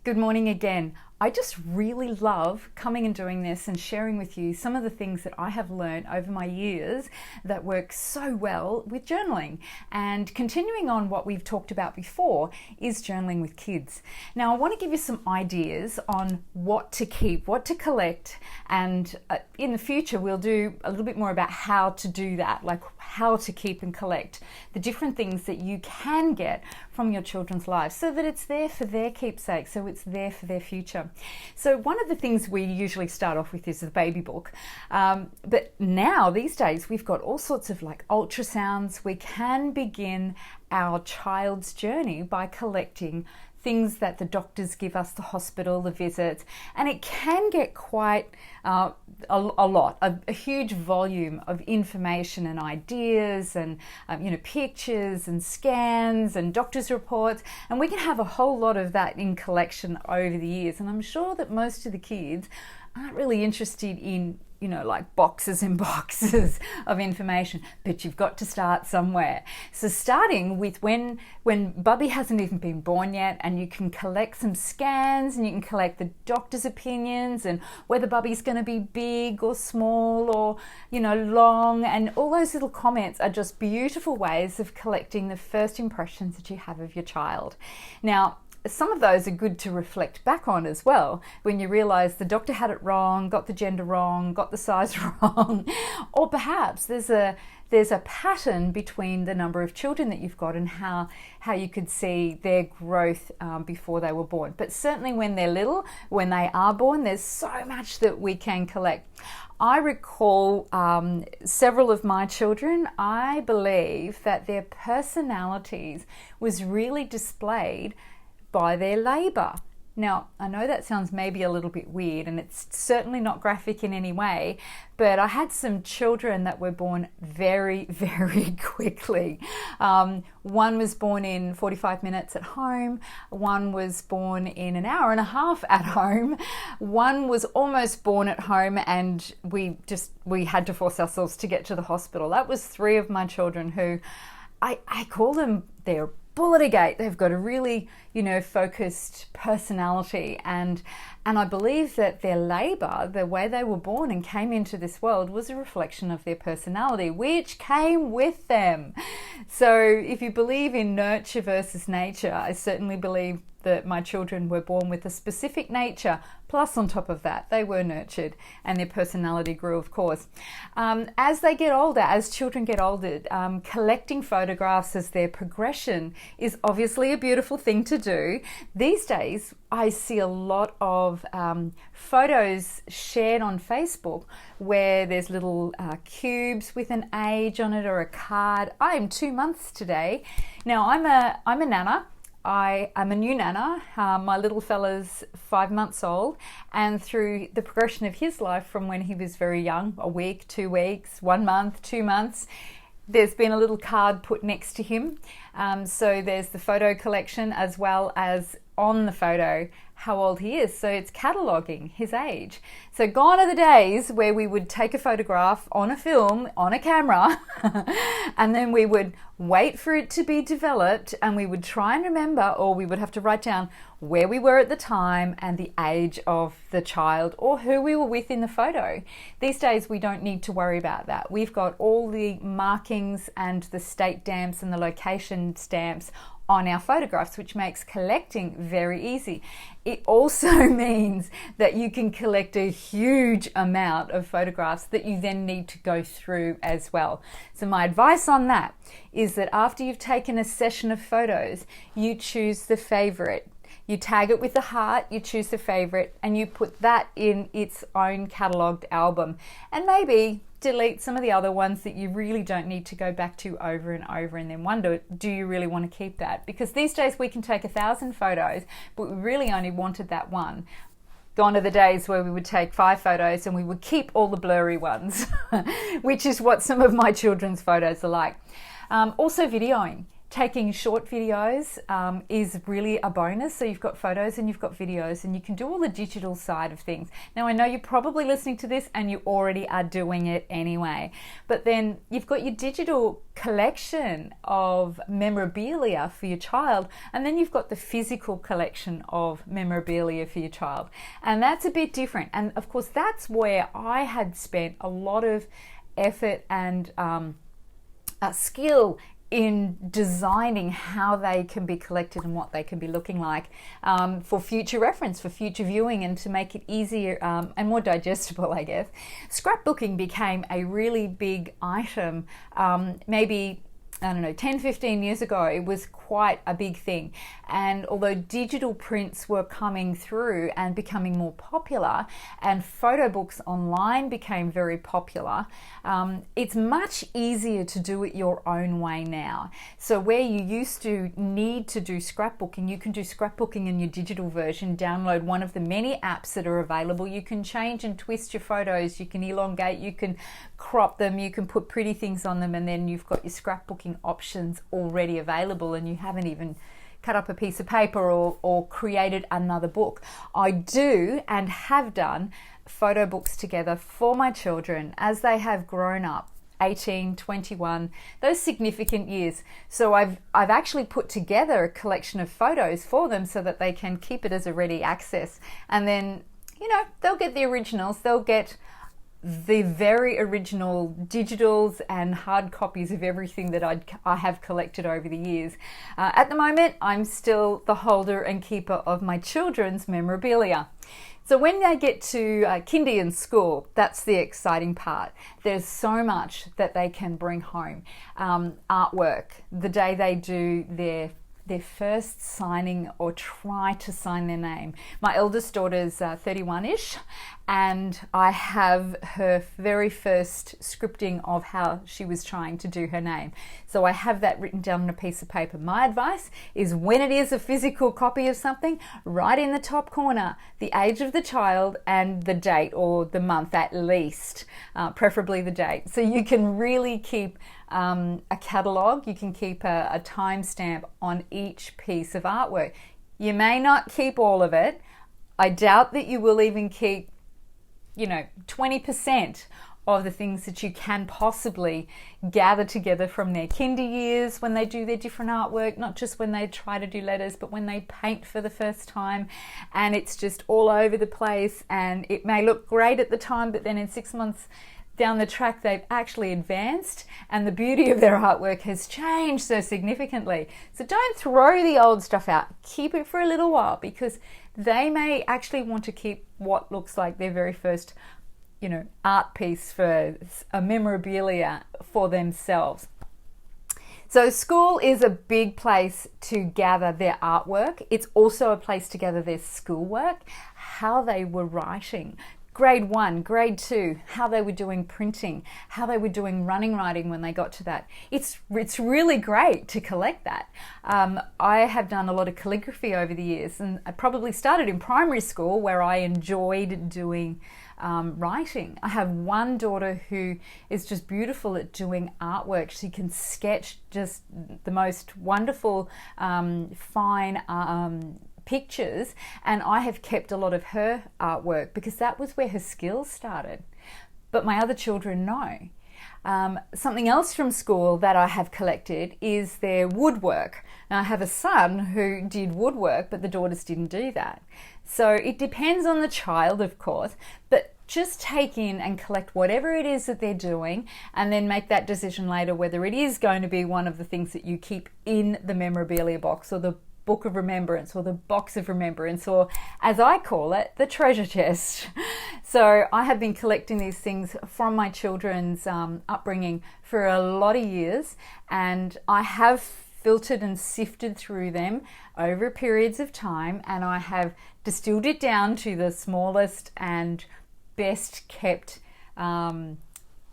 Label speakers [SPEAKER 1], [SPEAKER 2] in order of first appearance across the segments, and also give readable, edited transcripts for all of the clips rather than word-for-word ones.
[SPEAKER 1] Good morning again. I just really love coming and doing this and sharing with you some of the things that I have learned over my years that work so well with journaling. And continuing on what we've talked about before is journaling with kids. Now, I want to give you some ideas on what to keep, what to collect, and in the future we'll do a little bit more about how to do that, like how to keep and collect the different things that you can get from your children's lives so that it's there for their keepsake, so it's there for their future. So one of the things we usually start off with is the baby book, but now these days we've got all sorts of like ultrasounds. We can begin our child's journey by collecting things that the doctors give us, the hospital, the visits, and it can get quite a lot, a huge volume of information and ideas and pictures and scans and doctor's reports, and we can have a whole lot of that in collection over the years. And I'm sure that most of the kids aren't really interested in like boxes and boxes of information, but you've got to start somewhere. So starting with when Bubby hasn't even been born yet, and you can collect some scans and you can collect the doctor's opinions and whether Bubby's going to be big or small or long, and all those little comments are just beautiful ways of collecting the first impressions that you have of your child. Now, some of those are good to reflect back on as well when you realize the doctor had it wrong, got the gender wrong, got the size wrong, or perhaps there's a pattern between the number of children that you've got and how you could see their growth before they were born. But certainly when they're little, when they are born, there's so much that we can collect. I recall several of my children, I believe that their personalities was really displayed by their labour. Now, I know that sounds maybe a little bit weird, and it's certainly not graphic in any way, but I had some children that were born very, very quickly. One was born in 45 minutes at home. One was born in an hour and a half at home. One was almost born at home, and we had to force ourselves to get to the hospital. That was 3 of my children who I call them their bullet a gate. They've got a really, focused personality, and I believe that their labour, the way they were born and came into this world, was a reflection of their personality, which came with them. So if you believe in nurture versus nature, I certainly believe that my children were born with a specific nature, plus on top of that, they were nurtured and their personality grew, of course. As they get older, as children get older, collecting photographs as their progression is obviously a beautiful thing to do. These days, I see a lot of photos shared on Facebook where there's little cubes with an age on it or a card. I am 2 months today. Now, I'm a nana. I am a new nana. My little fella's 5 months old, and through the progression of his life from when he was very young, a week, 2 weeks, 1 month, 2 months, there's been a little card put next to him. So there's the photo collection as well as on the photo how old he is. So it's cataloguing his age. So gone are the days where we would take a photograph on a film, on a camera, and then we would wait for it to be developed, and we would try and remember, or we would have to write down where we were at the time and the age of the child or who we were with in the photo. These days we don't need to worry about that. We've got all the markings and the state stamps and the location stamps on our photographs, which makes collecting very easy. It also means that you can collect a huge amount of photographs that you then need to go through as well. So my advice on that is that after you've taken a session of photos, you choose the favorite. You tag it with the heart, you choose the favorite, and you put that in its own catalogued album. And maybe delete some of the other ones that you really don't need to go back to over and over, and then wonder, do you really want to keep that? Because these days we can take 1,000 photos, but we really only wanted that one. Gone are the days where we would take 5 photos and we would keep all the blurry ones, which is what some of my children's photos are like. Also videoing. taking short videos is really a bonus. So you've got photos and you've got videos, and you can do all the digital side of things. Now, I know you're probably listening to this and you already are doing it anyway, but then you've got your digital collection of memorabilia for your child, and then you've got the physical collection of memorabilia for your child, and that's a bit different. And of course, that's where I had spent a lot of effort and skill in designing how they can be collected and what they can be looking like, for future reference, for future viewing, and to make it easier and more digestible, I guess. Scrapbooking became a really big item, maybe, I don't know, 10, 15 years ago. It was quite a big thing. And although digital prints were coming through and becoming more popular, and photo books online became very popular, it's much easier to do it your own way now. So where you used to need to do scrapbooking, you can do scrapbooking in your digital version. Download one of the many apps that are available. You can change and twist your photos, you can elongate, you can crop them, you can put pretty things on them, and then you've got your scrapbooking options already available, and you haven't even cut up a piece of paper or created another book. I do and have done photo books together for my children as they have grown up, 18, 21, those significant years. So I've actually put together a collection of photos for them so that they can keep it as a ready access. And then, you know, they'll get the originals, they'll get the very original digitals and hard copies of everything that I have collected over the years. At the moment, I'm still the holder and keeper of my children's memorabilia. So when they get to Kindy and school, that's the exciting part. There's so much that they can bring home. Artwork, the day they do their first signing or try to sign their name. My eldest daughter's 31-ish, and I have her very first scripting of how she was trying to do her name. So I have that written down on a piece of paper. My advice is, when it is a physical copy of something, write in the top corner the age of the child and the date, or the month at least, preferably the date. So you can really keep a catalogue, you can keep a timestamp on each piece of artwork. You may not keep all of it. I doubt that you will even keep, 20% of the things that you can possibly gather together from their kinder years when they do their different artwork, not just when they try to do letters, but when they paint for the first time, and it's just all over the place, and it may look great at the time, but then in 6 months down the track they've actually advanced and the beauty of their artwork has changed so significantly. So don't throw the old stuff out. Keep it for a little while, because they may actually want to keep what looks like their very first, art piece, for a memorabilia for themselves. So school is a big place to gather their artwork. It's also a place to gather their schoolwork, how they were writing. Grade 1, grade 2, how they were doing printing, how they were doing running writing when they got to that. It's really great to collect that. I have done a lot of calligraphy over the years, and I probably started in primary school where I enjoyed doing writing. I have one daughter who is just beautiful at doing artwork. She can sketch just the most wonderful, fine pictures, and I have kept a lot of her artwork because that was where her skills started. But my other children know. Something else from school that I have collected is their woodwork. Now, I have a son who did woodwork, but the daughters didn't do that. So it depends on the child, of course, but just take in and collect whatever it is that they're doing, and then make that decision later whether it is going to be one of the things that you keep in the memorabilia box, or the book of remembrance, or the box of remembrance, or, as I call it, the treasure chest. So I have been collecting these things from my children's upbringing for a lot of years, and I have filtered and sifted through them over periods of time, and I have distilled it down to the smallest and best kept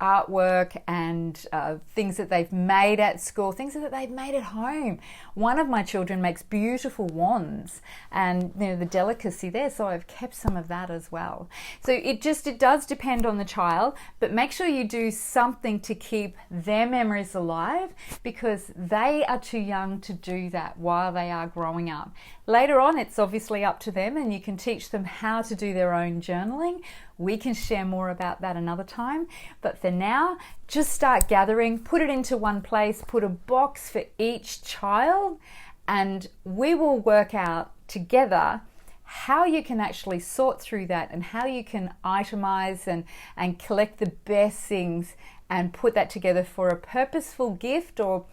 [SPEAKER 1] artwork and things that they've made at school, things that they've made at home. One of my children makes beautiful wands, and the delicacy there, so I've kept some of that as well. So it does depend on the child, but make sure you do something to keep their memories alive, because they are too young to do that while they are growing up. Later on, it's obviously up to them, and you can teach them how to do their own journaling. We can share more about that another time, but for now, just start gathering, put it into one place, put a box for each child, and we will work out together how you can actually sort through that and how you can itemize and collect the best things and put that together for a purposeful gift or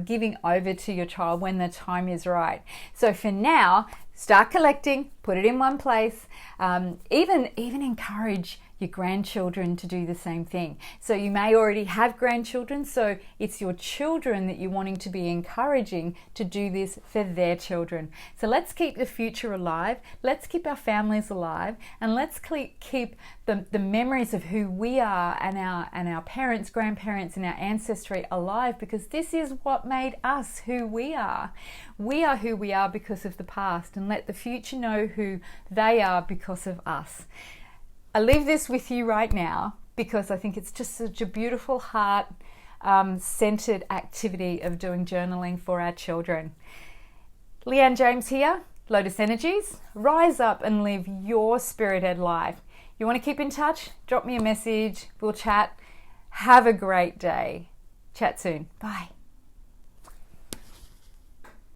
[SPEAKER 1] giving over to your child when the time is right. So for now, start collecting, put it in one place, even encourage your grandchildren to do the same thing. So you may already have grandchildren, so it's your children that you're wanting to be encouraging to do this for their children. So let's keep the future alive, let's keep our families alive, and let's keep the memories of who we are and our parents, grandparents, and our ancestry alive, because this is what made us who we are. We are who we are because of the past, and let the future know who they are because of us. I leave this with you right now because I think it's just such a beautiful heart-centered activity of doing journaling for our children. Leanne James here, Lotus Energies. Rise up and live your spirited life. You want to keep in touch? Drop me a message. We'll chat. Have a great day. Chat soon. Bye.